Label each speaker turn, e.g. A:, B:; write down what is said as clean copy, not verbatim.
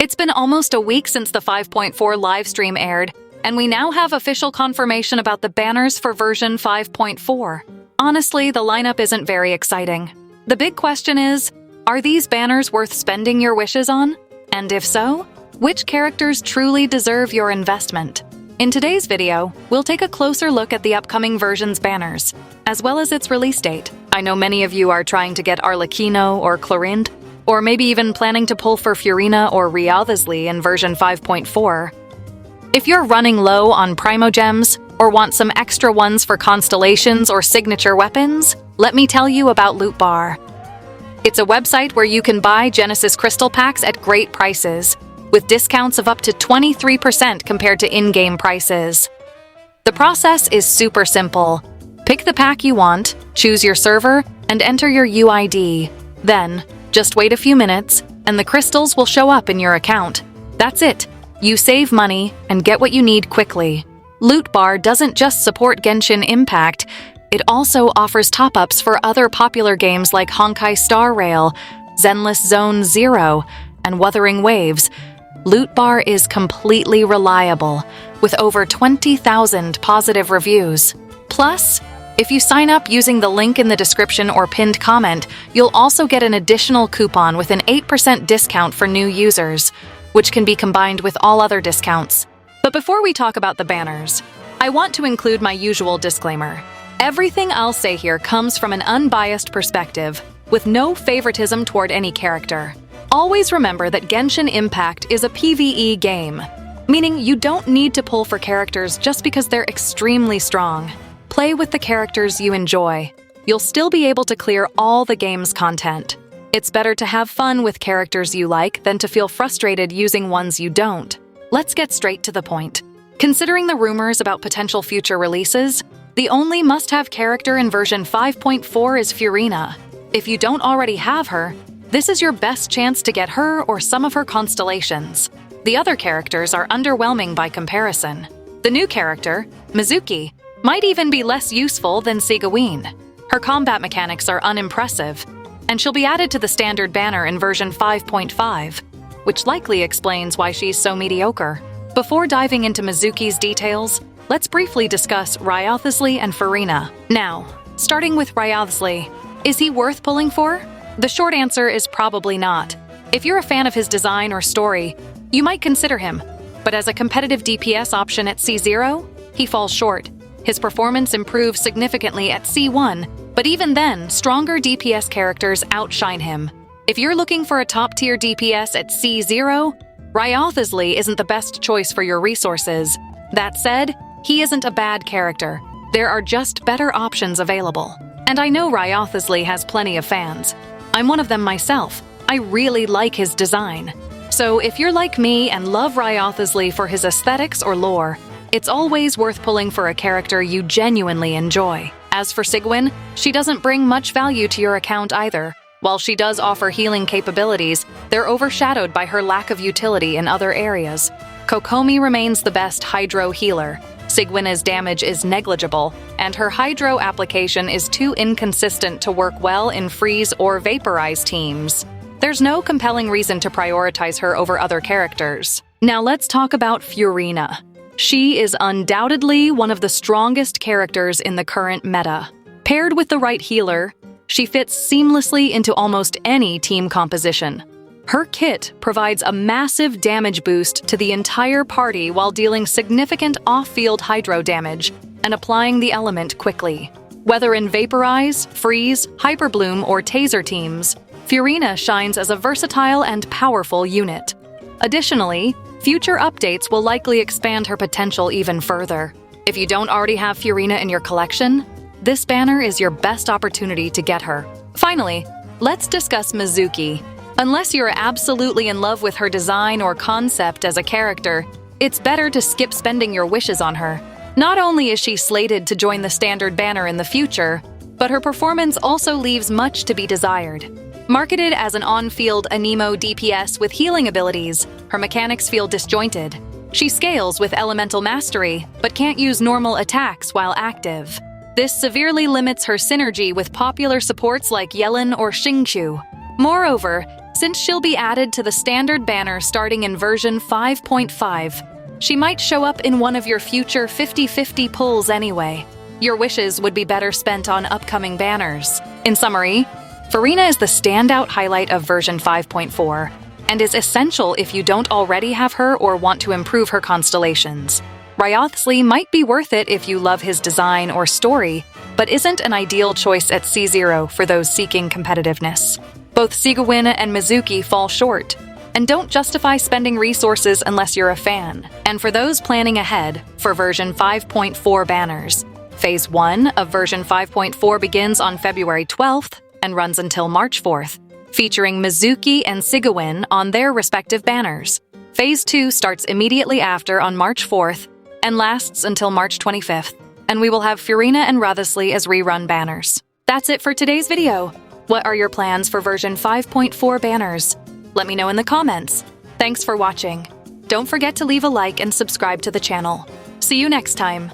A: It's been almost a week since the 5.4 livestream aired, and we now have official confirmation about the banners for version 5.4. Honestly, the lineup isn't very exciting. The big question is, are these banners worth spending your wishes on? And if so, which characters truly deserve your investment? In today's video, we'll take a closer look at the upcoming version's banners, as well as its release date. I know many of you are trying to get Arlecchino or Clorinde, or maybe even planning to pull for Furina or Wriothesley in version 5.4. If you're running low on Primogems, or want some extra ones for constellations or signature weapons, let me tell you about Loot Bar. It's a website where you can buy Genesis Crystal Packs at great prices, with discounts of up to 23% compared to in-game prices. The process is super simple. Pick the pack you want, choose your server, and enter your UID. Then, just wait a few minutes, and the crystals will show up in your account. That's it. You save money and get what you need quickly. Loot Bar doesn't just support Genshin Impact, it also offers top-ups for other popular games like Honkai Star Rail, Zenless Zone Zero, and Wuthering Waves. Loot Bar is completely reliable, with over 20,000 positive reviews. Plus, if you sign up using the link in the description or pinned comment, you'll also get an additional coupon with an 8% discount for new users, which can be combined with all other discounts. But before we talk about the banners, I want to include my usual disclaimer. Everything I'll say here comes from an unbiased perspective, with no favoritism toward any character. Always remember that Genshin Impact is a PvE game, meaning you don't need to pull for characters just because they're extremely strong. Play with the characters you enjoy. You'll still be able to clear all the game's content. It's better to have fun with characters you like than to feel frustrated using ones you don't. Let's get straight to the point. Considering the rumors about potential future releases, the only must-have character in version 5.4 is Furina. If you don't already have her, this is your best chance to get her or some of her constellations. The other characters are underwhelming by comparison. The new character, Mizuki, might even be less useful than Sigewinne. Her combat mechanics are unimpressive, and she'll be added to the standard banner in version 5.5, which likely explains why she's so mediocre. Before diving into Mizuki's details, let's briefly discuss Wriothesley and Furina. Now, starting with Wriothesley, is he worth pulling for? The short answer is probably not. If you're a fan of his design or story, you might consider him, but as a competitive DPS option at C0, he falls short. His performance improves significantly at C1, but even then, stronger DPS characters outshine him. If you're looking for a top-tier DPS at C0, Wriothesley isn't the best choice for your resources. That said, he isn't a bad character. There are just better options available. And I know Wriothesley has plenty of fans. I'm one of them myself. I really like his design. So if you're like me and love Wriothesley for his aesthetics or lore, it's always worth pulling for a character you genuinely enjoy. As for Sigewinne, she doesn't bring much value to your account either. While she does offer healing capabilities, they're overshadowed by her lack of utility in other areas. Kokomi remains the best Hydro healer. Sigewinne's damage is negligible, and her Hydro application is too inconsistent to work well in freeze or vaporize teams. There's no compelling reason to prioritize her over other characters. Now let's talk about Furina. She is undoubtedly one of the strongest characters in the current meta. Paired with the right healer, she fits seamlessly into almost any team composition. Her kit provides a massive damage boost to the entire party while dealing significant off-field Hydro damage and applying the element quickly. Whether in Vaporize, Freeze, Hyperbloom, or Taser teams, Furina shines as a versatile and powerful unit. Additionally, future updates will likely expand her potential even further. If you don't already have Furina in your collection, this banner is your best opportunity to get her. Finally, let's discuss Mizuki. Unless you're absolutely in love with her design or concept as a character, it's better to skip spending your wishes on her. Not only is she slated to join the standard banner in the future, but her performance also leaves much to be desired. Marketed as an on-field Anemo DPS with healing abilities, her mechanics feel disjointed. She scales with elemental mastery, but can't use normal attacks while active. This severely limits her synergy with popular supports like Yellen or Xingqiu. Moreover, Since she'll be added to the standard banner starting in version 5.5, she might show up in one of your future 50-50 pulls anyway. Your wishes would be better spent on upcoming banners. In summary, Furina is the standout highlight of version 5.4 and is essential if you don't already have her or want to improve her constellations. Wriothesley might be worth it if you love his design or story, but isn't an ideal choice at C0 for those seeking competitiveness. Both Sigewinne and Mizuki fall short, and don't justify spending resources unless you're a fan. And for those planning ahead for version 5.4 banners, Phase 1 of version 5.4 begins on February 12th and runs until March 4th, featuring Mizuki and Sigewinne on their respective banners. Phase 2 starts immediately after on March 4th and lasts until March 25th, and we will have Furina and Wriothesley as rerun banners. That's it for today's video. What are your plans for version 5.4 banners? Let me know in the comments. Thanks for watching. Don't forget to leave a like and subscribe to the channel. See you next time.